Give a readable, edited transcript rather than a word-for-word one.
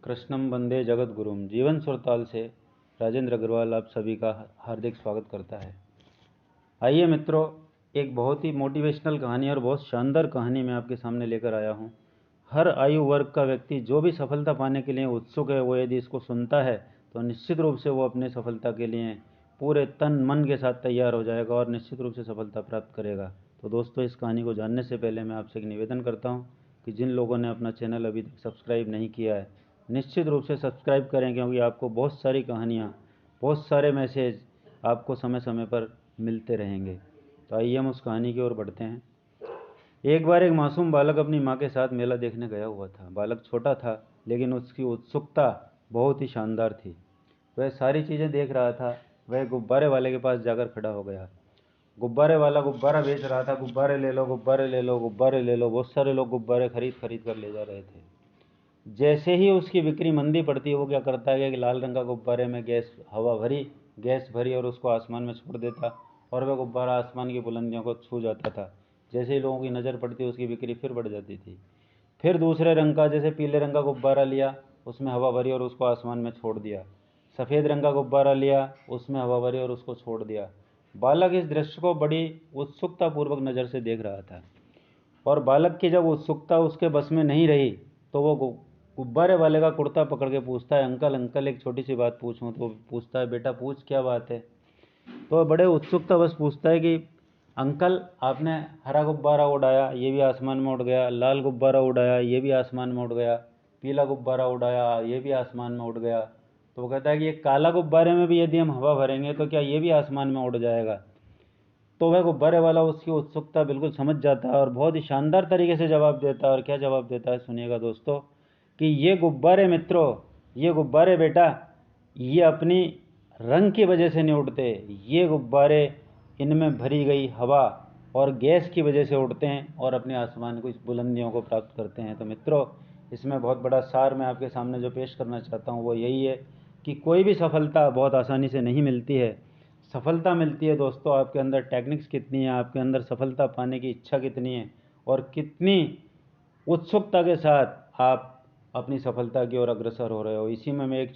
कृष्णम वंदे जगत गुरुम। जीवन सुरताल से राजेंद्र अग्रवाल आप सभी का हार्दिक स्वागत करता है। आइए मित्रों, एक बहुत ही मोटिवेशनल कहानी और बहुत शानदार कहानी मैं आपके सामने लेकर आया हूँ। हर आयु वर्ग का व्यक्ति जो भी सफलता पाने के लिए उत्सुक है, वो यदि इसको सुनता है तो निश्चित रूप से वो अपने सफलता के लिए पूरे तन मन के साथ तैयार हो जाएगा और निश्चित रूप से सफलता प्राप्त करेगा। तो दोस्तों, इस कहानी को जानने से पहले मैं आपसे एक निवेदन करता हूँ कि जिन लोगों ने अपना चैनल अभी तक सब्सक्राइब नहीं किया है, निश्चित रूप से सब्सक्राइब करें, क्योंकि आपको बहुत सारी कहानियाँ, बहुत सारे मैसेज आपको समय समय पर मिलते रहेंगे। तो आइए हम उस कहानी की ओर बढ़ते हैं। एक बार एक मासूम बालक अपनी माँ के साथ मेला देखने गया हुआ था। बालक छोटा था, लेकिन उसकी उत्सुकता बहुत ही शानदार थी। वह सारी चीज़ें देख रहा था। वह गुब्बारे वाले के पास जाकर खड़ा हो गया। गुब्बारे वाला गुब्बारा बेच रहा था। गुब्बारे ले लो, गुब्बारे ले लो, गुब्बारे ले लो। बहुत सारे लोग गुब्बारे खरीद खरीद कर ले जा रहे थे। जैसे ही उसकी बिक्री मंदी पड़ती है, वो क्या करता है कि लाल रंग का गुब्बारे में गैस भरी और उसको आसमान में छोड़ देता, और वह गुब्बारा आसमान की बुलंदियों को छू जाता था। जैसे ही लोगों की नज़र पड़ती, उसकी बिक्री फिर बढ़ जाती थी। फिर दूसरे रंग का, जैसे पीले रंग का गुब्बारा लिया, उसमें हवा भरी और उसको आसमान में छोड़ दिया। सफ़ेद रंग का गुब्बारा लिया, उसमें हवा भरी और उसको छोड़ दिया। बालक इस दृश्य को बड़ी उत्सुकतापूर्वक नज़र से देख रहा था, और बालक की जब उत्सुकता उसके बस में नहीं रही तो वो गुब्बारे वाले का कुर्ता पकड़ के पूछता है, अंकल अंकल एक छोटी सी बात पूछूं? तो वो पूछता है, बेटा पूछ, क्या बात है? तो बड़े उत्सुकता बस पूछता है कि अंकल, आपने हरा गुब्बारा उड़ाया, ये भी आसमान में उड़ गया। लाल गुब्बारा उड़ाया, ये भी आसमान में उड़ गया। पीला गुब्बारा उड़ाया, ये भी आसमान में उड़ गया। तो वो कहता है कि ये काला गुब्बारे में भी यदि हम हवा भरेंगे तो क्या ये भी आसमान में उड़ जाएगा? तो वह गुब्बारे वाला उसकी उत्सुकता बिल्कुल समझ जाता है और बहुत ही शानदार तरीके से जवाब देता है। और क्या जवाब देता है, सुनिएगा दोस्तों, कि ये गुब्बारे मित्रों, ये गुब्बारे बेटा, ये अपनी रंग की वजह से नहीं उड़ते। ये गुब्बारे, इनमें भरी गई हवा और गैस की वजह से उड़ते हैं और अपने आसमान को, इस बुलंदियों को प्राप्त करते हैं। तो मित्रों, इसमें बहुत बड़ा सार मैं आपके सामने जो पेश करना चाहता हूँ वो यही है कि कोई भी सफलता बहुत आसानी से नहीं मिलती है। सफलता मिलती है दोस्तों, आपके अंदर टेक्निक्स कितनी है, आपके अंदर सफलता पाने की इच्छा कितनी है, और कितनी उत्सुकता के साथ आप अपनी सफलता की ओर अग्रसर हो रहे हो। इसी में मैं एक